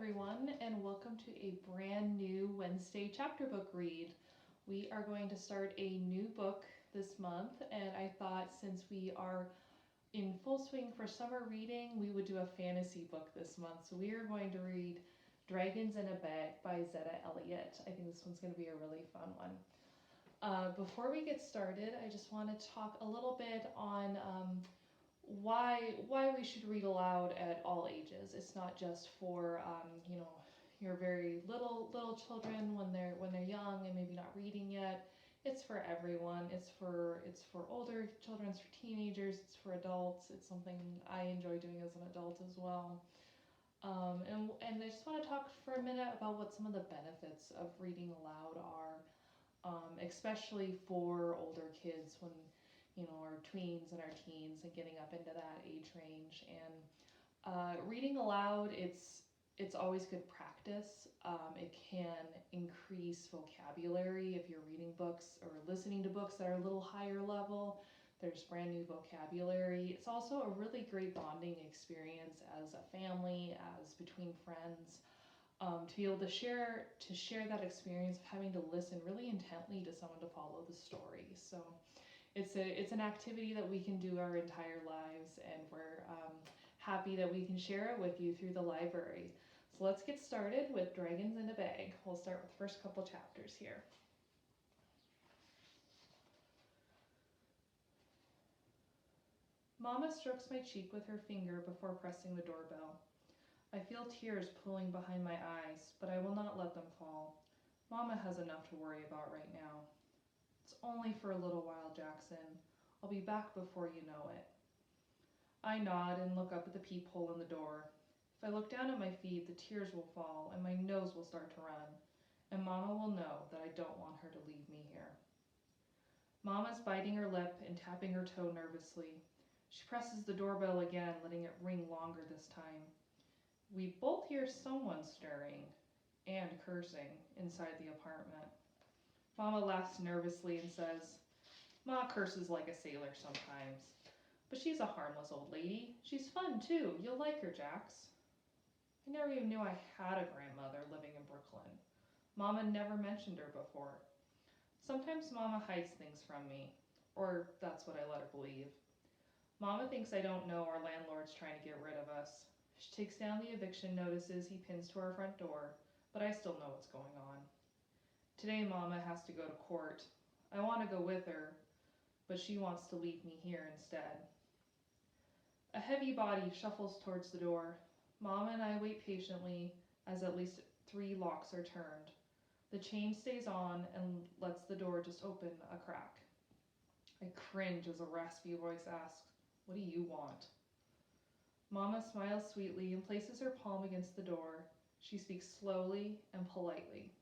everyone, and welcome to a brand new Wednesday chapter book read. We are going to start a new book this month, and I thought since we are in full swing for summer reading, we would do a fantasy book this month. So we are going to read Dragons in a Bag by Zetta Elliott. I think this one's going to be a really fun one. Before we get started, I just want to talk a little bit on why we should read aloud at all ages. It's not just for your very little children when they're young and maybe not reading yet. It's for everyone. It's for older children, it's for teenagers, it's for adults. It's something I enjoy doing as an adult as well. And I just want to talk for a minute about what some of the benefits of reading aloud are, especially for older kids when our tweens and our teens and getting up into that age range. And reading aloud, it's always good practice. It can increase vocabulary if you're reading books or listening to books that are a little higher level. There's brand new vocabulary. It's also a really great bonding experience as a family, as between friends, to be able to share that experience of having to listen really intently to someone to follow the story. So it's an activity that we can do our entire lives, and we're happy that we can share it with you through the library. So let's get started with Dragons in a Bag. We'll start with the first couple chapters here. Mama strokes my cheek with her finger before pressing the doorbell. I feel tears pooling behind my eyes, but I will not let them fall. Mama has enough to worry about right now. It's only for a little while, Jackson. I'll be back before you know it. I nod and look up at the peephole in the door. If I look down at my feet, the tears will fall and my nose will start to run, and Mama will know that I don't want her to leave me here. Mama's biting her lip and tapping her toe nervously. She presses the doorbell again, letting it ring longer this time. We both hear someone stirring and cursing inside the apartment. Mama laughs nervously and says, Ma curses like a sailor sometimes, but she's a harmless old lady. She's fun too. You'll like her, Jax. I never even knew I had a grandmother living in Brooklyn. Mama never mentioned her before. Sometimes Mama hides things from me, or that's what I let her believe. Mama thinks I don't know our landlord's trying to get rid of us. She takes down the eviction notices he pins to our front door, but I still know what's going on. Today Mama has to go to court. I want to go with her, but she wants to leave me here instead. A heavy body shuffles towards the door. Mama and I wait patiently as at least 3 locks are turned. The chain stays on and lets the door just open a crack. I cringe as a raspy voice asks, "What do you want?" Mama smiles sweetly and places her palm against the door. She speaks slowly and politely.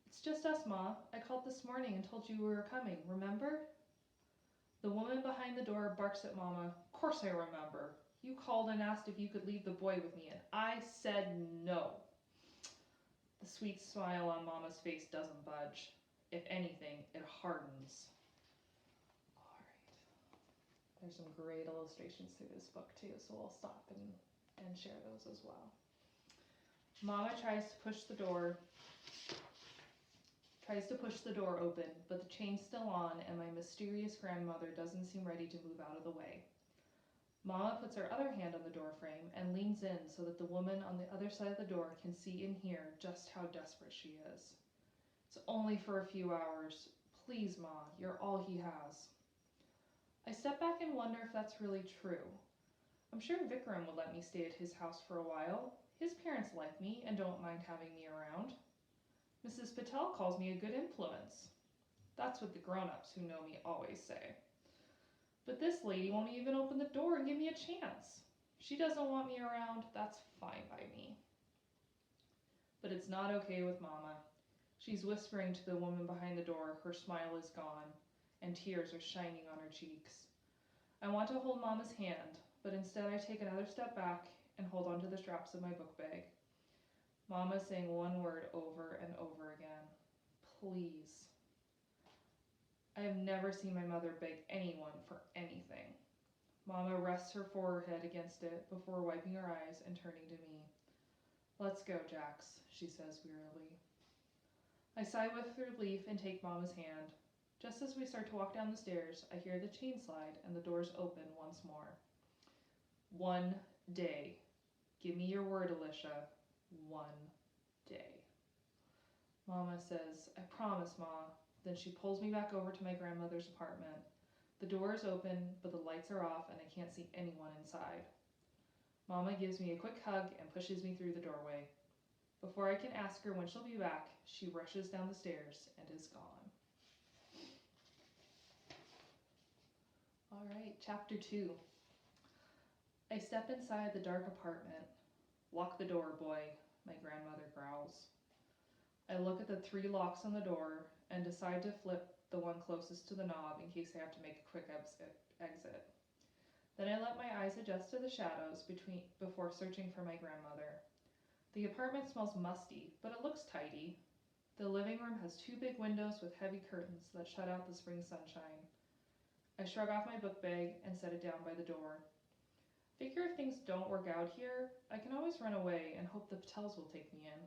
It's just us, Ma. I called this morning and told you we were coming, remember? The woman behind the door barks at Mama. Of course I remember. You called and asked if you could leave the boy with me, and I said no. The sweet smile on Mama's face doesn't budge. If anything, it hardens. All right. There's some great illustrations through this book too, so we'll stop and share those as well. Mama tries to push the door open, but the chain's still on and my mysterious grandmother doesn't seem ready to move out of the way. Mama puts her other hand on the doorframe and leans in so that the woman on the other side of the door can see and hear just how desperate she is. It's only for a few hours. Please, Ma, you're all he has. I step back and wonder if that's really true. I'm sure Vikram would let me stay at his house for a while. His parents like me and don't mind having me around. Mrs. Patel calls me a good influence. That's what the grown-ups who know me always say. But this lady won't even open the door and give me a chance. She doesn't want me around, that's fine by me. But it's not okay with Mama. She's whispering to the woman behind the door, her smile is gone, and tears are shining on her cheeks. I want to hold Mama's hand, but instead I take another step back and hold onto the straps of my book bag. Mama saying one word over and over again. Please. I have never seen my mother beg anyone for anything. Mama rests her forehead against it before wiping her eyes and turning to me. Let's go, Jax, she says wearily. I sigh with relief and take Mama's hand. Just as we start to walk down the stairs, I hear the chain slide and the doors open once more. 1 day. Give me your word, Alicia. 1 day. Mama says, I promise, Ma. Then she pulls me back over to my grandmother's apartment. The door is open, but the lights are off and I can't see anyone inside. Mama gives me a quick hug and pushes me through the doorway. Before I can ask her when she'll be back, she rushes down the stairs and is gone. All right, chapter 2. I step inside the dark apartment. Lock the door, boy, my grandmother growls. I look at the 3 locks on the door and decide to flip the one closest to the knob in case I have to make a quick exit. Then I let my eyes adjust to the shadows before searching for my grandmother. The apartment smells musty, but it looks tidy. The living room has 2 big windows with heavy curtains that shut out the spring sunshine. I shrug off my book bag and set it down by the door. Figure if things don't work out here, I can always run away and hope the Patels will take me in.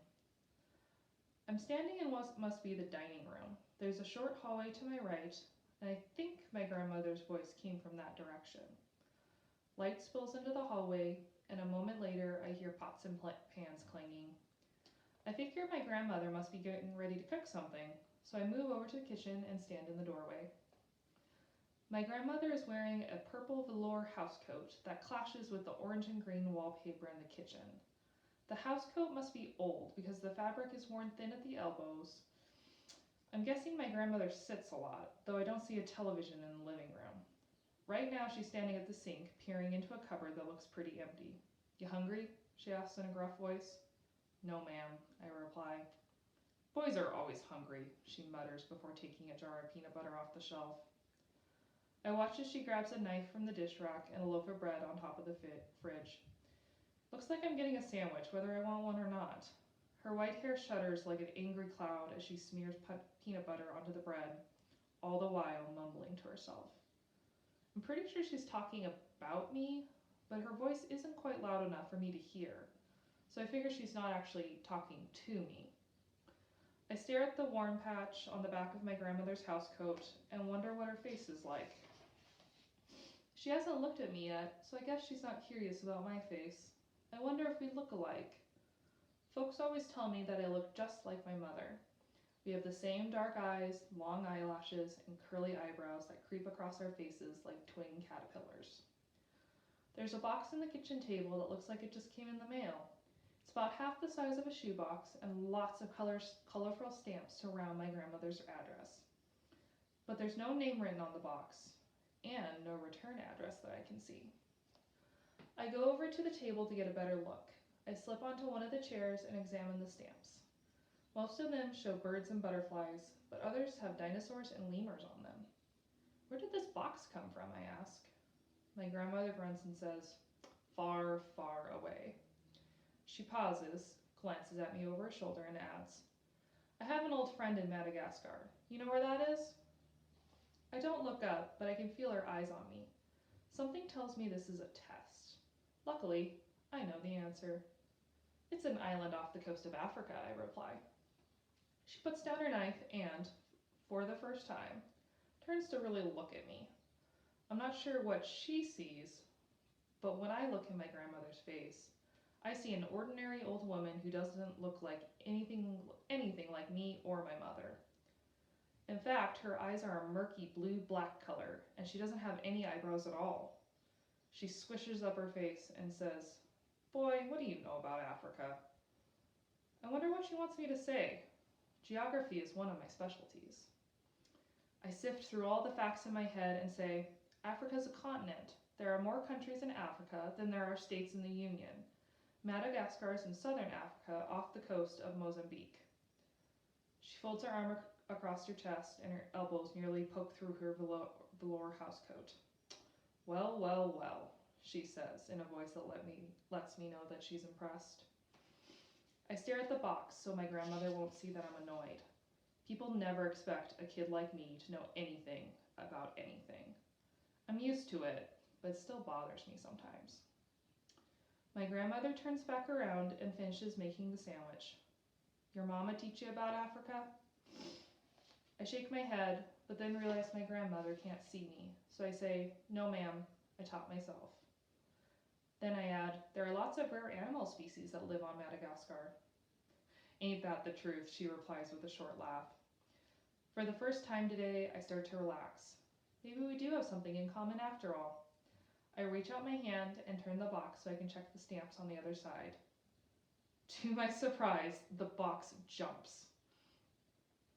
I'm standing in what must be the dining room. There's a short hallway to my right, and I think my grandmother's voice came from that direction. Light spills into the hallway, and a moment later I hear pots and pans clanging. I figure my grandmother must be getting ready to cook something, so I move over to the kitchen and stand in the doorway. My grandmother is wearing a purple velour housecoat that clashes with the orange and green wallpaper in the kitchen. The housecoat must be old because the fabric is worn thin at the elbows. I'm guessing my grandmother sits a lot, though I don't see a television in the living room. Right now she's standing at the sink, peering into a cupboard that looks pretty empty. You hungry? She asks in a gruff voice. No, ma'am, I reply. Boys are always hungry, she mutters before taking a jar of peanut butter off the shelf. I watch as she grabs a knife from the dish rack and a loaf of bread on top of the fridge. Looks like I'm getting a sandwich, whether I want one or not. Her white hair shudders like an angry cloud as she smears peanut butter onto the bread, all the while mumbling to herself. I'm pretty sure she's talking about me, but her voice isn't quite loud enough for me to hear, so I figure she's not actually talking to me. I stare at the worn patch on the back of my grandmother's housecoat and wonder what her face is like. She hasn't looked at me yet, so I guess she's not curious about my face. I wonder if we look alike. Folks always tell me that I look just like my mother. We have the same dark eyes, long eyelashes, and curly eyebrows that creep across our faces like twin caterpillars. There's a box on the kitchen table that looks like it just came in the mail. It's about half the size of a shoebox and lots of colorful stamps surround my grandmother's address. But there's no name written on the box, and no return address that I can see. I go over to the table to get a better look. I slip onto one of the chairs and examine the stamps. Most of them show birds and butterflies, but others have dinosaurs and lemurs on them. Where did this box come from, I ask. My grandmother grunts and says, far, far away. She pauses, glances at me over her shoulder, and adds, I have an old friend in Madagascar. You know where that is? I don't look up, but I can feel her eyes on me. Something tells me this is a test. Luckily, I know the answer. It's an island off the coast of Africa, I reply. She puts down her knife and, for the first time, turns to really look at me. I'm not sure what she sees, but when I look in my grandmother's face, I see an ordinary old woman who doesn't look like anything like me or my mother. In fact, her eyes are a murky blue-black color, and she doesn't have any eyebrows at all. She squishes up her face and says, Boy, what do you know about Africa? I wonder what she wants me to say. Geography is one of my specialties. I sift through all the facts in my head and say, Africa is a continent. There are more countries in Africa than there are states in the Union. Madagascar is in southern Africa off the coast of Mozambique. She folds her arm across her chest and her elbows nearly poke through her velour housecoat. Well, well, well, she says in a voice that lets me know that she's impressed. I stare at the box so my grandmother won't see that I'm annoyed. People never expect a kid like me to know anything about anything. I'm used to it, but it still bothers me sometimes. My grandmother turns back around and finishes making the sandwich. Your mama teach you about Africa? I shake my head, but then realize my grandmother can't see me, so I say, no ma'am, I taught myself. Then I add, there are lots of rare animal species that live on Madagascar. Ain't that the truth, she replies with a short laugh. For the first time today, I start to relax. Maybe we do have something in common after all. I reach out my hand and turn the box so I can check the stamps on the other side. To my surprise, the box jumps.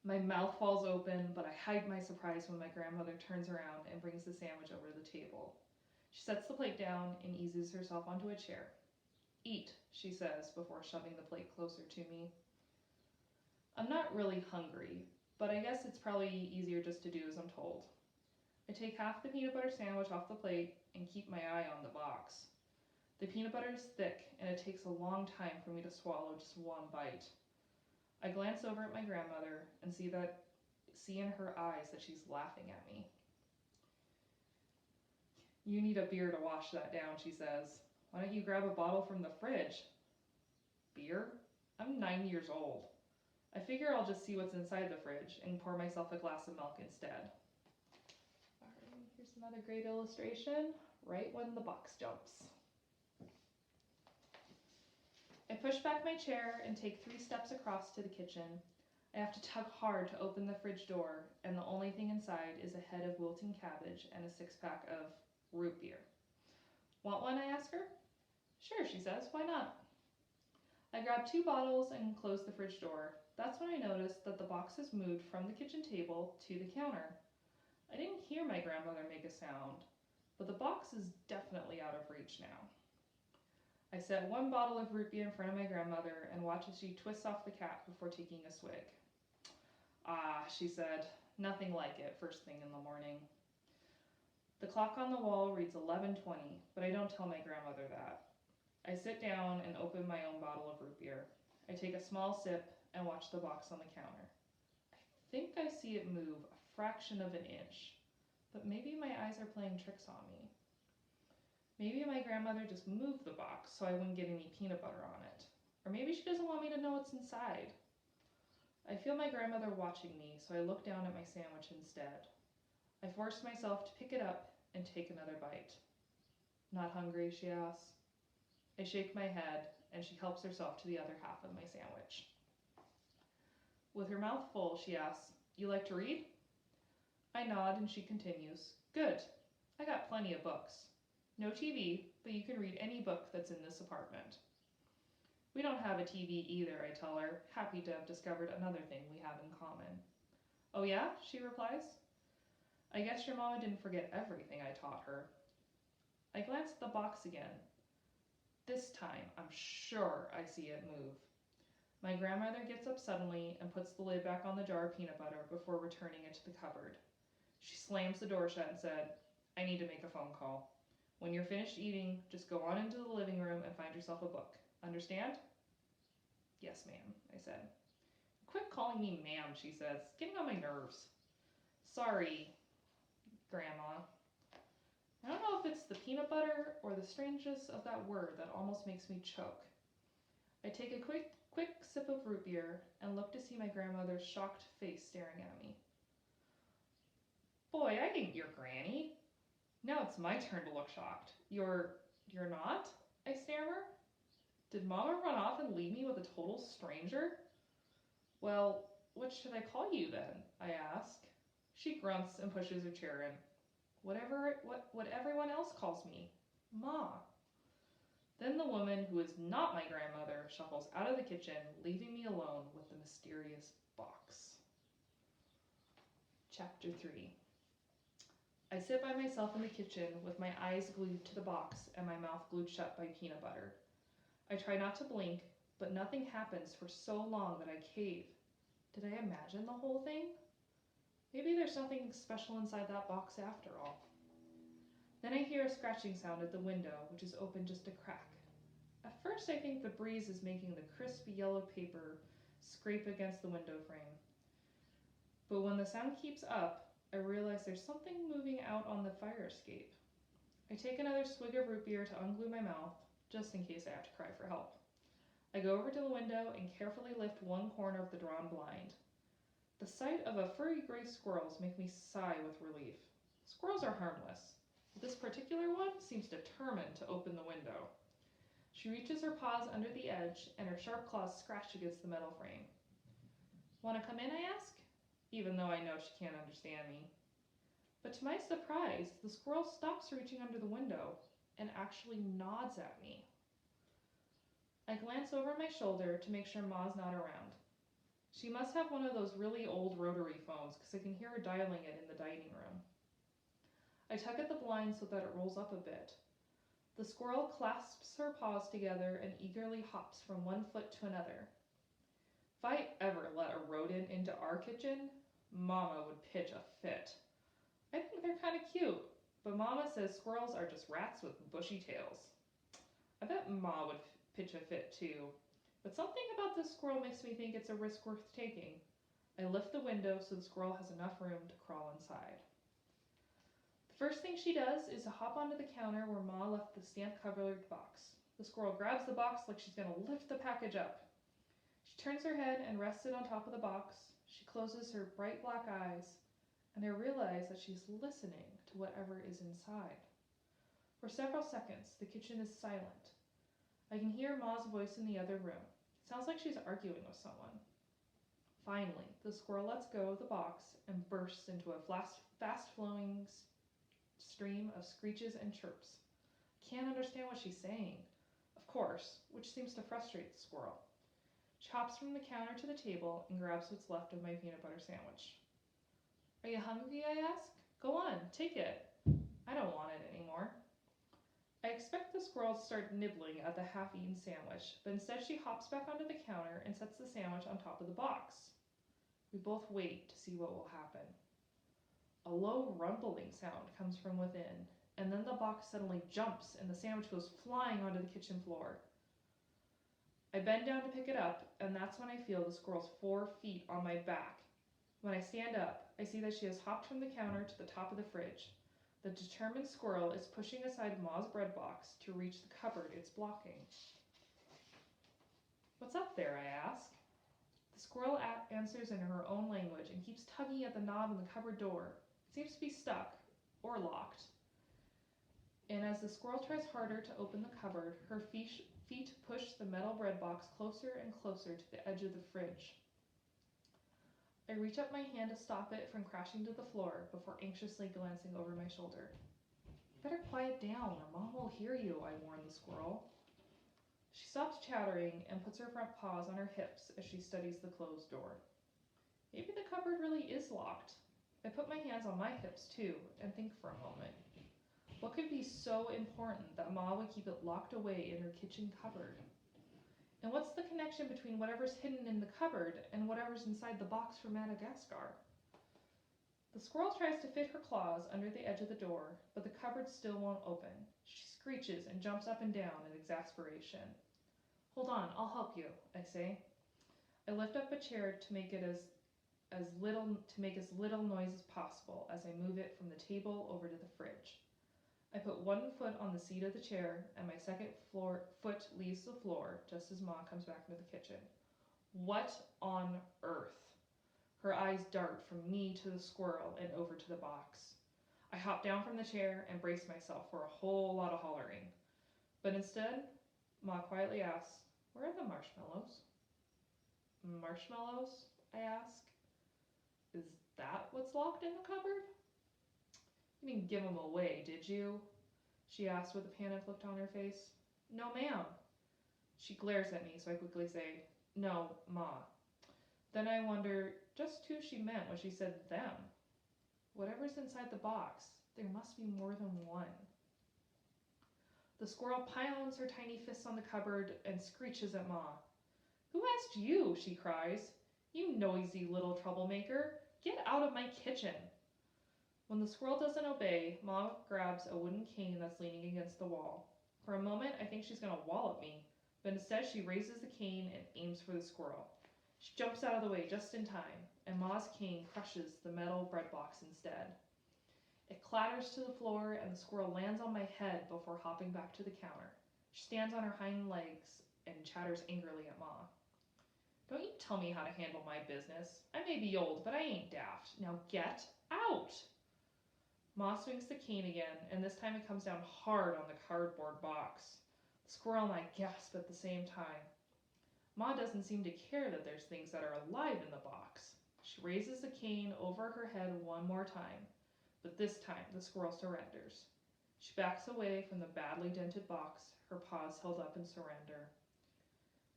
My mouth falls open, but I hide my surprise when my grandmother turns around and brings the sandwich over the table. She sets the plate down and eases herself onto a chair. Eat, she says before shoving the plate closer to me. I'm not really hungry, but I guess it's probably easier just to do as I'm told. I take half the peanut butter sandwich off the plate and keep my eye on the box. The peanut butter is thick and it takes a long time for me to swallow just one bite. I glance over at my grandmother and see in her eyes that she's laughing at me. You need a beer to wash that down, she says. Why don't you grab a bottle from the fridge? Beer? I'm 9 years old. I figure I'll just see what's inside the fridge and pour myself a glass of milk instead. Alright, here's another great illustration, right when the box jumps. I push back my chair and take 3 steps across to the kitchen. I have to tug hard to open the fridge door, and the only thing inside is a head of wilting cabbage and a 6-pack of root beer. Want one, I ask her? Sure, she says, why not? I grab 2 bottles and close the fridge door. That's when I notice that the box has moved from the kitchen table to the counter. I didn't hear my grandmother make a sound, but the box is definitely out of reach now. I set 1 bottle of root beer in front of my grandmother and watch as she twists off the cap before taking a swig. Ah, she said, nothing like it first thing in the morning. The clock on the wall reads 11:20, but I don't tell my grandmother that. I sit down and open my own bottle of root beer. I take a small sip and watch the box on the counter. I think I see it move a fraction of an inch, but maybe my eyes are playing tricks on me. Maybe my grandmother just moved the box so I wouldn't get any peanut butter on it. Or maybe she doesn't want me to know what's inside. I feel my grandmother watching me, so I look down at my sandwich instead. I force myself to pick it up and take another bite. Not hungry, she asks. I shake my head, and she helps herself to the other half of my sandwich. With her mouth full, she asks, you like to read? I nod, and she continues, good. I got plenty of books. No TV, but you can read any book that's in this apartment. We don't have a TV either, I tell her, happy to have discovered another thing we have in common. Oh yeah, she replies. I guess your mama didn't forget everything I taught her. I glance at the box again. This time, I'm sure I see it move. My grandmother gets up suddenly and puts the lid back on the jar of peanut butter before returning it to the cupboard. She slams the door shut and said, I need to make a phone call. When you're finished eating, just go on into the living room and find yourself a book. Understand? Yes, ma'am, I said. Quit calling me ma'am, she says. It's getting on my nerves. Sorry, Grandma. I don't know if it's the peanut butter or the strangeness of that word that almost makes me choke. I take a quick sip of root beer and look to see my grandmother's shocked face staring at me. Boy, I ain't your granny. Now it's my turn to look shocked. You're not? I stammer. Did Mama run off and leave me with a total stranger? Well, what should I call you then? I ask. She grunts and pushes her chair in. What everyone else calls me. Ma. Then the woman, who is not my grandmother, shuffles out of the kitchen, leaving me alone with the mysterious box. Chapter 3. I sit by myself in the kitchen with my eyes glued to the box and my mouth glued shut by peanut butter. I try not to blink, but nothing happens for so long that I cave. Did I imagine the whole thing? Maybe there's something special inside that box after all. Then I hear a scratching sound at the window, which is open just a crack. At first I think the breeze is making the crisp yellow paper scrape against the window frame. But when the sound keeps up, I realize there's something moving out on the fire escape. I take another swig of root beer to unglue my mouth, just in case I have to cry for help. I go over to the window and carefully lift one corner of the drawn blind. The sight of a furry gray squirrel makes me sigh with relief. Squirrels are harmless, but this particular one seems determined to open the window. She reaches her paws under the edge, and her sharp claws scratch against the metal frame. "Want to come in?" I ask, even though I know she can't understand me. But to my surprise, the squirrel stops reaching under the window and actually nods at me. I glance over my shoulder to make sure Ma's not around. She must have one of those really old rotary phones because I can hear her dialing it in the dining room. I tug at the blind so that it rolls up a bit. The squirrel clasps her paws together and eagerly hops from one foot to another. If I ever let a rodent into our kitchen, Mama would pitch a fit. I think they're kind of cute, but Mama says squirrels are just rats with bushy tails. I bet Ma would pitch a fit too, but something about this squirrel makes me think it's a risk worth taking. I lift the window so the squirrel has enough room to crawl inside. The first thing she does is to hop onto the counter where Ma left the stamp-covered box. The squirrel grabs the box like she's going to lift the package up. She turns her head and rests it on top of the box. She closes her bright black eyes, and I realize that she's listening to whatever is inside. For several seconds, the kitchen is silent. I can hear Ma's voice in the other room. It sounds like she's arguing with someone. Finally, the squirrel lets go of the box and bursts into a fast-flowing stream of screeches and chirps. I can't understand what she's saying, of course, which seems to frustrate the squirrel. She hops from the counter to the table and grabs what's left of my peanut butter sandwich. "Are you hungry?" I ask. "Go on, take it. I don't want it anymore." I expect the squirrel to start nibbling at the half-eaten sandwich, but instead she hops back onto the counter and sets the sandwich on top of the box. We both wait to see what will happen. A low rumbling sound comes from within, and then the box suddenly jumps and the sandwich goes flying onto the kitchen floor. I bend down to pick it up, and that's when I feel the squirrel's 4 feet on my back. When I stand up, I see that she has hopped from the counter to the top of the fridge. The determined squirrel is pushing aside Ma's bread box to reach the cupboard it's blocking. "What's up there?" I ask. The squirrel answers in her own language and keeps tugging at the knob in the cupboard door. It seems to be stuck, or locked. And as the squirrel tries harder to open the cupboard, her feet push the metal bread box closer and closer to the edge of the fridge. I reach up my hand to stop it from crashing to the floor before anxiously glancing over my shoulder. "You better quiet down or Mom will hear you," I warn the squirrel. She stops chattering and puts her front paws on her hips as she studies the closed door. Maybe the cupboard really is locked. I put my hands on my hips too and think for a moment. What could be so important that Ma would keep it locked away in her kitchen cupboard? And what's the connection between whatever's hidden in the cupboard and whatever's inside the box from Madagascar? The squirrel tries to fit her claws under the edge of the door, but the cupboard still won't open. She screeches and jumps up and down in exasperation. "Hold on, I'll help you," I say. I lift up a chair to make as little noise as possible as I move it from the table over to the fridge. I put one foot on the seat of the chair, and my second foot leaves the floor just as Ma comes back into the kitchen. "What on earth?" Her eyes dart from me to the squirrel and over to the box. I hop down from the chair and brace myself for a whole lot of hollering. But instead, Ma quietly asks, "Where are the marshmallows?" "Marshmallows?" I ask. "Is that what's locked in the cupboard?" "You didn't give them away, did you?" she asked with a panicked look on her face. "No, ma'am." She glares at me, so I quickly say, "No, Ma." Then I wonder just who she meant when she said them. Whatever's inside the box, there must be more than one. The squirrel pounds her tiny fists on the cupboard and screeches at Ma. "Who asked you?" she cries. "You noisy little troublemaker. Get out of my kitchen." When the squirrel doesn't obey, Ma grabs a wooden cane that's leaning against the wall. For a moment, I think she's going to wallop me, but instead she raises the cane and aims for the squirrel. She jumps out of the way just in time, and Ma's cane crushes the metal bread box instead. It clatters to the floor, and the squirrel lands on my head before hopping back to the counter. She stands on her hind legs and chatters angrily at Ma. Don't you tell me how to handle my business. I may be old, but I ain't daft. Now get out! Ma swings the cane again, and this time it comes down hard on the cardboard box. The squirrel and I gasp at the same time. Ma doesn't seem to care that there's things that are alive in the box. She raises the cane over her head one more time, but this time the squirrel surrenders. She backs away from the badly dented box, her paws held up in surrender.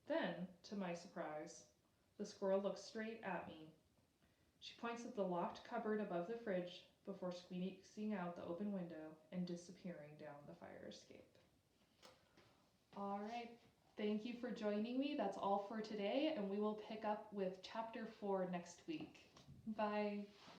Then, to my surprise, the squirrel looks straight at me. She points at the locked cupboard above the fridge before squeezing out the open window and disappearing down the fire escape. All right, thank you for joining me. That's all for today, and we will pick up with Chapter 4 next week. Bye.